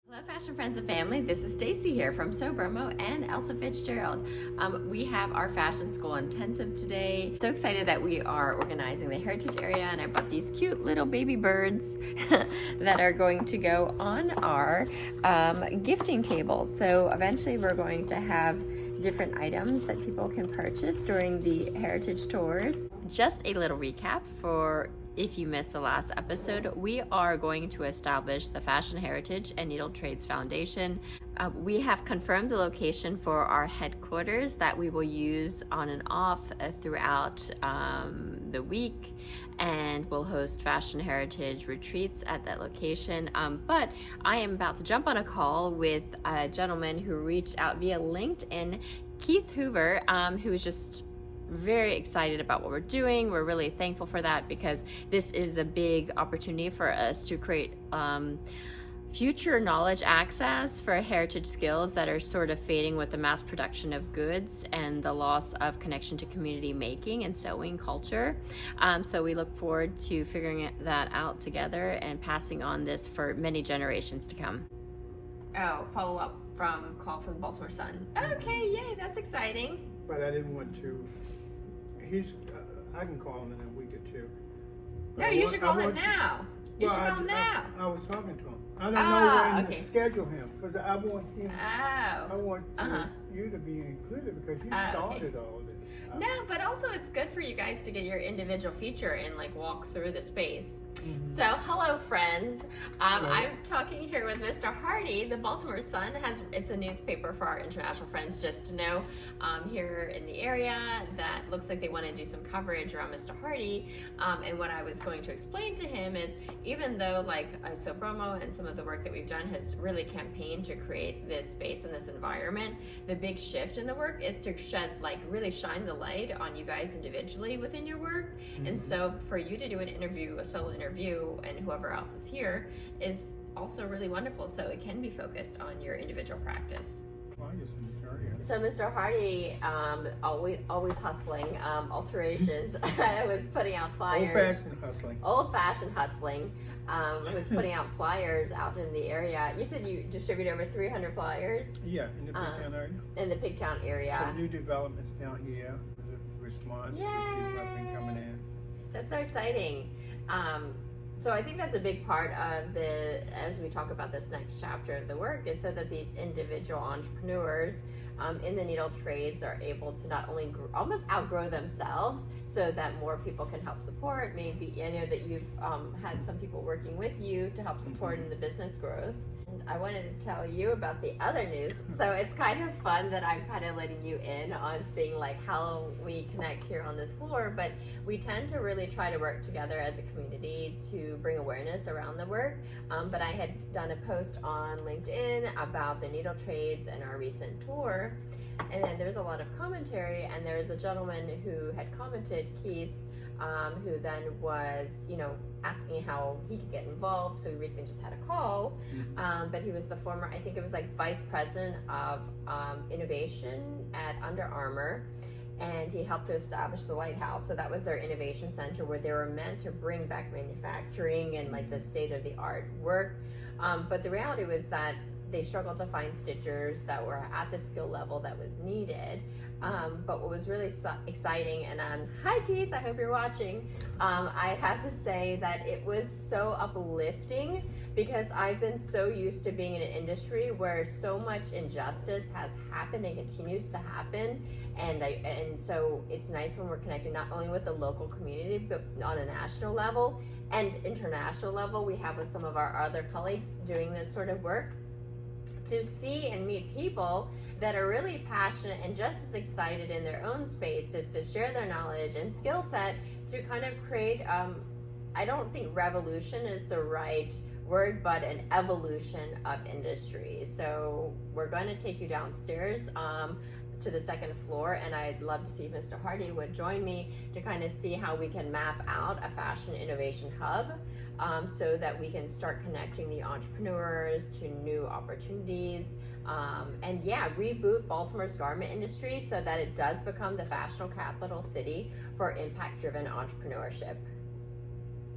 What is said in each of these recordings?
Hello, fashion friends and family. This is Stacy here from Sobromo and Elsa Fitzgerald. We have our fashion school intensive today. So excited that we are organizing the heritage area, and I brought these cute little baby birds that are going to go on our gifting tables. So eventually we're going to have different items that people can purchase during the heritage tours. Just a little recap for if you missed the last episode, we are going to establish the Fashion Heritage and Needle Trades Foundation. We have confirmed the location for our headquarters that we will use on and off throughout the week, and we'll host Fashion Heritage retreats at that location. But I am about to jump on a call with a gentleman who reached out via LinkedIn, Keith Hoover, who is just very excited about what we're doing. We're really thankful for that because this is a big opportunity for us to create future knowledge access for heritage skills that are sort of fading with the mass production of goods and the loss of connection to community making and sewing culture. So we look forward to figuring that out together and passing on this for many generations to come. Oh, follow up from call from the Baltimore Sun. Okay, yay, that's exciting. But I didn't want to. I can call him in a week or two. But No, you should call him now. You should call him now. I was talking to him. I don't know when okay. to schedule him because I want him. Oh. I want you to be included because you started all this. No, but also it's good for you guys to get your individual feature and like walk through the space. Mm-hmm. So, hello friends. I'm talking here with Mr. Hardy. The Baltimore Sun it's a newspaper for our international friends, just to know here in the area that looks like they want to do some coverage around Mr. Hardy. And what I was going to explain to him is, even though like Sobromo and some of the work that we've done has really campaigned to create this space and this environment, the big shift in the work is to really shine the light on you guys individually within your work. Mm-hmm. And so for you to do an interview, a solo interview, and whoever else is here is also really wonderful. So it can be focused on your individual practice. Well, I just So Mr. Hardy, always hustling, alterations. I was putting out flyers. Old-fashioned hustling. Was putting out flyers out in the area. You said you distribute over 300 flyers? Yeah, in the Pigtown area. In the Pigtown area. Some new developments down here. The response. Yay! People have been coming in. That's so exciting. So I think that's a big part of as we talk about this next chapter of the work, is so that these individual entrepreneurs in the needle trades are able to not only almost outgrow themselves, so that more people can help support. Maybe I know that you've had some people working with you to help support in the business growth. And I wanted to tell you about the other news. So it's kind of fun that I'm kind of letting you in on seeing like how we connect here on this floor, but we tend to really try to work together as a community to bring awareness around the work. But I had done a post on LinkedIn about the needle trades and our recent tour, and then there's a lot of commentary, and there's a gentleman who had commented, Keith, who then was, asking how he could get involved. So we recently just had a call, but he was the former, I think it was like vice president of innovation at Under Armour, and he helped to establish the White House. So that was their innovation center where they were meant to bring back manufacturing and like the state of the art work. But the reality was that they struggled to find stitchers that were at the skill level that was needed. But what was really exciting, and hi Keith, I hope you're watching, I have to say that it was so uplifting because I've been so used to being in an industry where so much injustice has happened and continues to happen, and so it's nice when we're connecting not only with the local community but on a national level and international level. We have with some of our other colleagues doing this sort of work, to see and meet people that are really passionate and just as excited in their own spaces to share their knowledge and skill set to kind of create, I don't think revolution is the right word, but an evolution of industry. So we're going to take you downstairs to the second floor, and I'd love to see if Mr. Hardy would join me to kind of see how we can map out a fashion innovation hub, so that we can start connecting the entrepreneurs to new opportunities, and reboot Baltimore's garment industry so that it does become the fashionable capital city for impact-driven entrepreneurship.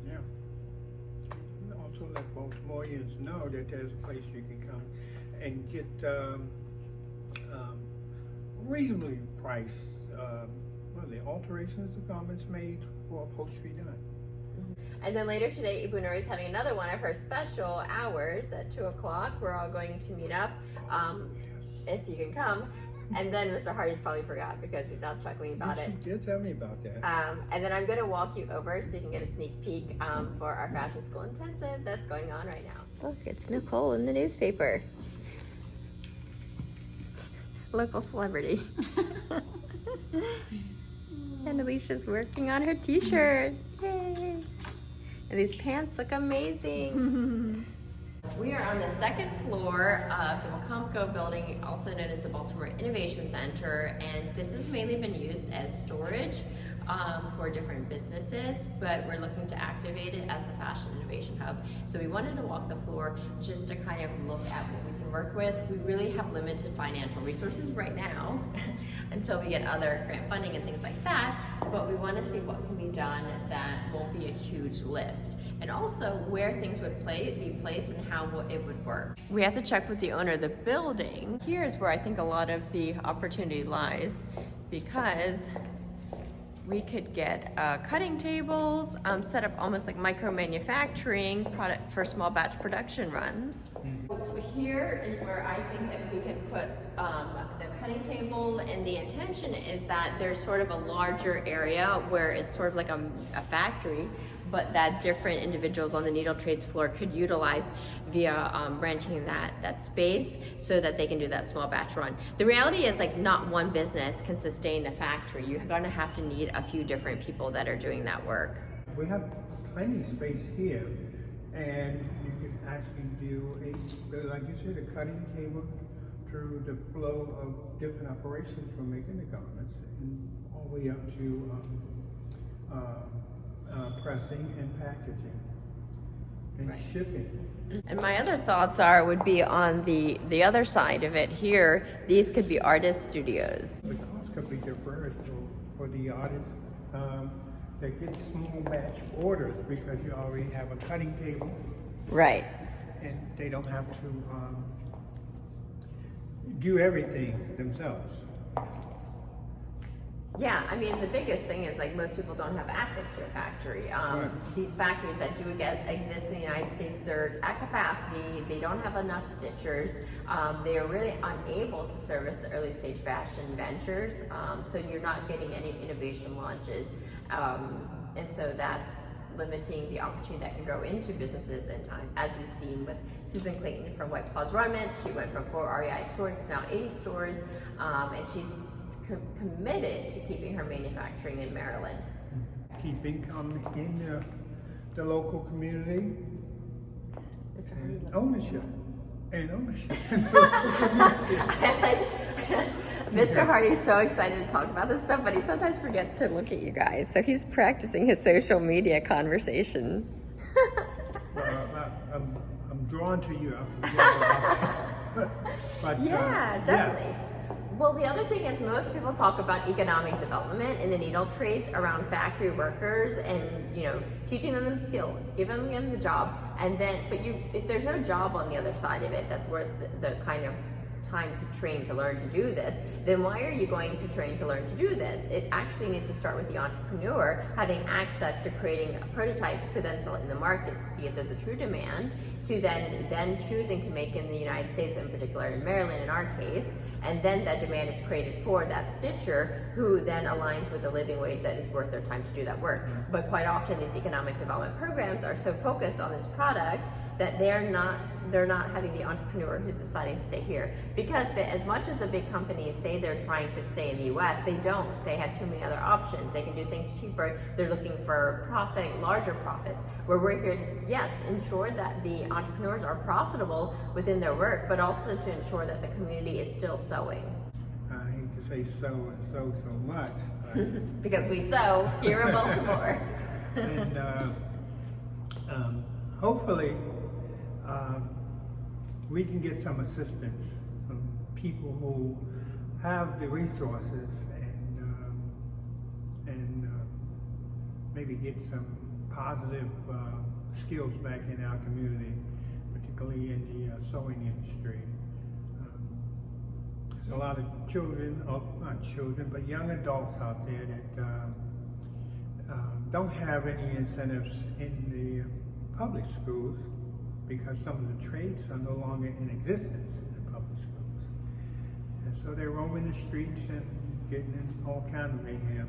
Yeah. Also also let Baltimoreans know that there's a place you can come and get reasonably priced alterations of garments made or upholstery done. And then later today, Ibunuri is having another one of her special hours at 2 o'clock. We're all going to meet up, if you can come. And then Mr. Hardy's probably forgot because he's now chuckling about it. She did tell me about that. And then I'm going to walk you over so you can get a sneak peek for our fashion school intensive that's going on right now. Look, it's Nicole in the newspaper. Local celebrity. And Alicia's working on her t-shirt. Yay! And these pants look amazing. We are on the second floor of the Wacompco building, also known as the Baltimore Innovation Center, and this has mainly been used as storage for different businesses, but we're looking to activate it as a fashion innovation hub. So we wanted to walk the floor just to kind of look at what we can work with. We really have limited financial resources right now until we get other grant funding and things like that, but we want to see what can be done that won't be a huge lift. And also where things would be placed and how it would work. We have to check with the owner of the building. Here's where I think a lot of the opportunity lies, because we could get cutting tables, set up almost like micro manufacturing product for small batch production runs. Here is where I think that we can put the cutting table, and the intention is that there's sort of a larger area where it's sort of like a factory, but that different individuals on the needle trades floor could utilize via renting that space so that they can do that small batch run. The reality is, like, not one business can sustain a factory. You're gonna have to need a few different people that are doing that work. We have plenty of space here, and you can actually do like you said, a cutting table through the flow of different operations from making the garments and all the way up to pressing and packaging and shipping. And my other thoughts would be on the other side of it here. These could be artist studios. The cost could be deferred for the artists that get small batch orders because you already have a cutting table. Right. And they don't have to do everything themselves. Yeah, I mean, the biggest thing is, like, most people don't have access to a factory. Right. These factories that do exist in the United States, they're at capacity, they don't have enough stitchers, they are really unable to service the early stage fashion ventures, so you're not getting any innovation launches, and so that's limiting the opportunity that can grow into businesses in time, as we've seen with Susan Clayton from White Paws Garments. She went from 4 REI stores to now 80 stores, and she's committed to keeping her manufacturing in Maryland. Keep income in the local community. And ownership. Mr. Hardy's so excited to talk about this stuff, but he sometimes forgets to look at you guys. So he's practicing his social media conversation. Well, I'm drawn to you. But, yeah, definitely. Yes. Well, the other thing is, most people talk about economic development in the needle trades around factory workers and, you know, teaching them skill, giving them the job, and then, but if there's no job on the other side of it that's worth the kind of time to train to learn to do this, then why are you going to train to learn to do this? It actually needs to start with the entrepreneur having access to creating prototypes to then sell it in the market to see if there's a true demand, to then choosing to make in the United States, in particular in Maryland in our case, and then that demand is created for that stitcher, who then aligns with the living wage that is worth their time to do that work. But quite often these economic development programs are so focused on this product that they're not having the entrepreneur who's deciding to stay here. Because as much as the big companies say they're trying to stay in the US, they don't. They have too many other options. They can do things cheaper. They're looking for profit, larger profits. Where we're here to, yes, ensure that the entrepreneurs are profitable within their work, but also to ensure that the community is still sewing. I hate to say so and so much. Because we sew here in Baltimore. And hopefully, we can get some assistance from people who have the resources and maybe get some positive skills back in our community, particularly in the sewing industry. There's a lot of children, or not children, but young adults out there that don't have any incentives in the public schools because some of the trades are no longer in existence in the public schools. And so they're roaming the streets and getting in all kinds of mayhem.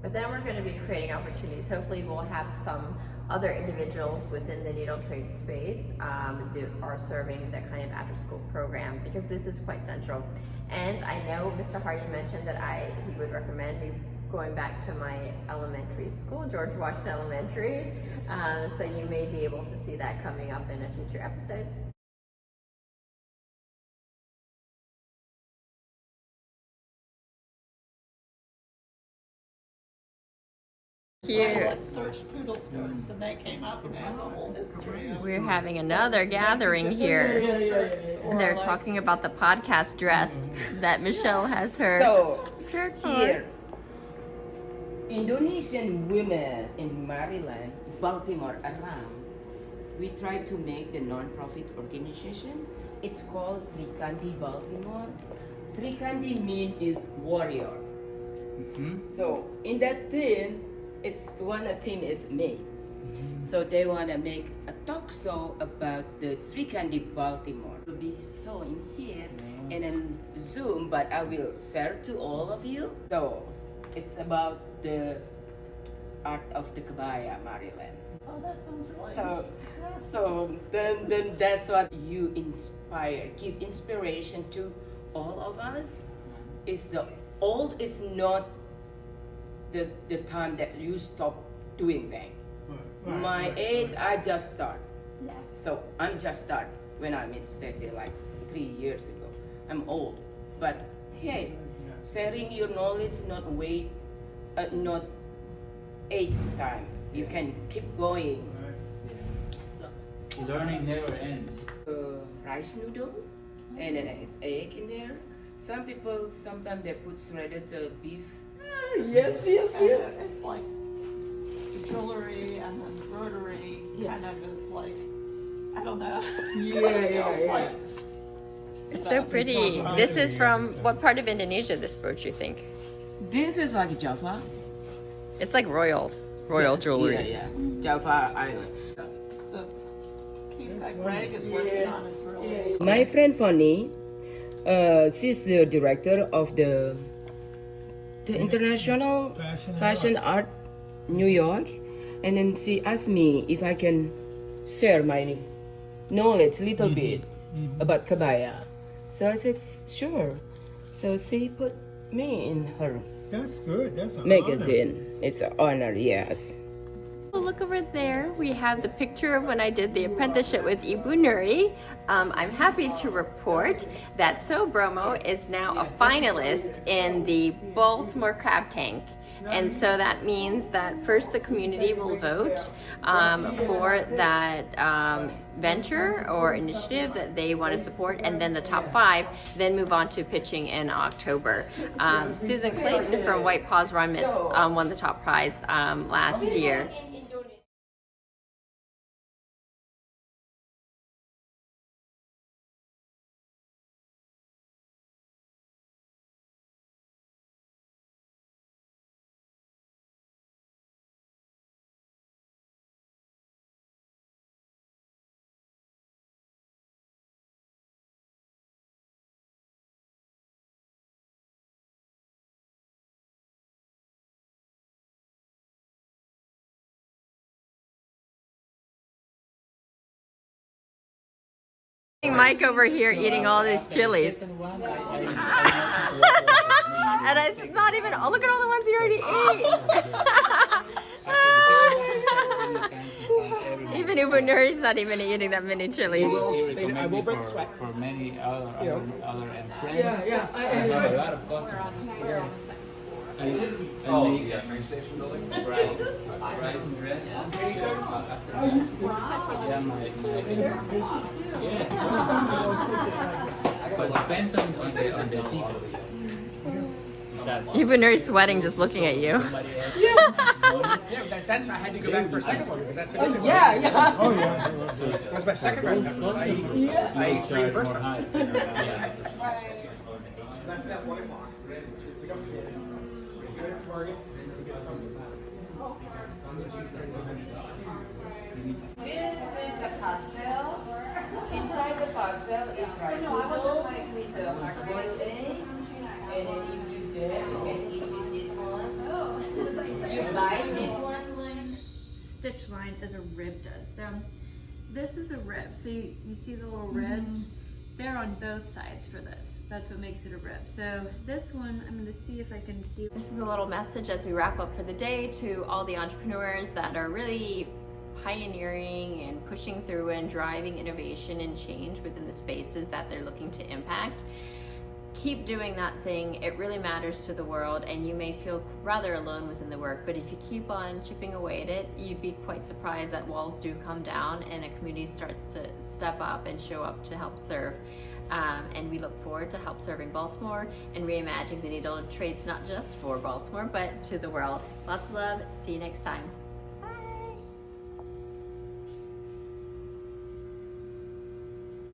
But then we're going to be creating opportunities. Hopefully we'll have some other individuals within the needle trade space that are serving that kind of after school program, because this is quite central. And I know Mr. Hardy mentioned that he would recommend me going back to my elementary school, George Washington Elementary. So you may be able to see that coming up in a future episode. So I like searched poodle skirts and they came up and had the whole history of We're having another gathering here. or They're like- talking about the podcast dress that Michelle has her So shirt on. here, Indonesian women in Maryland, Baltimore around, we try to make the non-profit organization. It's called Sri Kandi Baltimore. Sri Kandi mean is warrior. So in that theme, it's one of theme is me. So they want to make a talk show about the Sri Kandi Baltimore. It will be shown here and then Zoom, but I will share to all of you. So it's about the art of the Kabaya, Maryland. Oh, that sounds really So, neat. so then that's what you inspire, give inspiration to all of us. Is the old is not the time that you stop doing things. My age, I just start. Yeah. So I'm just start when I met Stacy like 3 years ago. I'm old, but hey, sharing your knowledge not wait, not age time. You can keep going. So Learning never ends. rice noodle, and then there's egg in there. Some people sometimes they put shredded beef. Yes. And it's like jewelry and embroidery Yeah. kind of is like, I don't know. Yeah. It's like, It's so pretty. This is from what part of Indonesia, this brooch, you think? This is like Java. It's like royal jewelry. Yeah. Java Island. the piece that Greg is working on is really. My friend Fanny, she's the director of the International Fashion Art New York, and then she asked me if I can share my knowledge a little bit about kabaya. So I said sure. So she put me in her That's good. That's an magazine. It's an honor, yes. Look over there. We have the picture of when I did the apprenticeship with Ibu Nuri. I'm happy to report that So Bromo is now a finalist in the Baltimore Crab Tank. And so that means that first the community will vote for that venture or initiative that they want to support, and then the top 5 then move on to pitching in October. Susan Clayton from White Paws Raw Mitts won the top prize last year. Mike over here eating all these chilies. And it's not even, oh, look at all the ones you already ate. Even Ibu Nuri's not even eating that many chilies. I will bring sweat for many other and friends. Yeah. I have a lot of customers. I make train station building? brides dress after that. Yeah, but depends on the people. That's Even are sweating just looking at you. somebody else. Yeah, that's I had to go back for a second one because that's a good one. yeah. Oh, yeah. That was my second round. I ate three the first time. Yeah. That's that 1 o'clock. We don't get it. We go to Target and we get something. This is the pastel. Inside the pastel is rice noodle with the hard-boiled egg. And then if you dare, you can eat with this one. You like this one? Stitch line as a rib does. So this is a rib. So you see the little ribs? They're on both sides for this. That's what makes it a rib. So this one, I'm gonna see if I can see. This is a little message as we wrap up for the day to all the entrepreneurs that are really pioneering and pushing through and driving innovation and change within the spaces that they're looking to impact. Keep doing that thing. It really matters to the world, and you may feel rather alone within the work, but if you keep on chipping away at it, you'd be quite surprised that walls do come down and a community starts to step up and show up to help serve. And we look forward to help serving Baltimore and reimagining the needle trades, not just for Baltimore, but to the world. Lots of love. See you next time.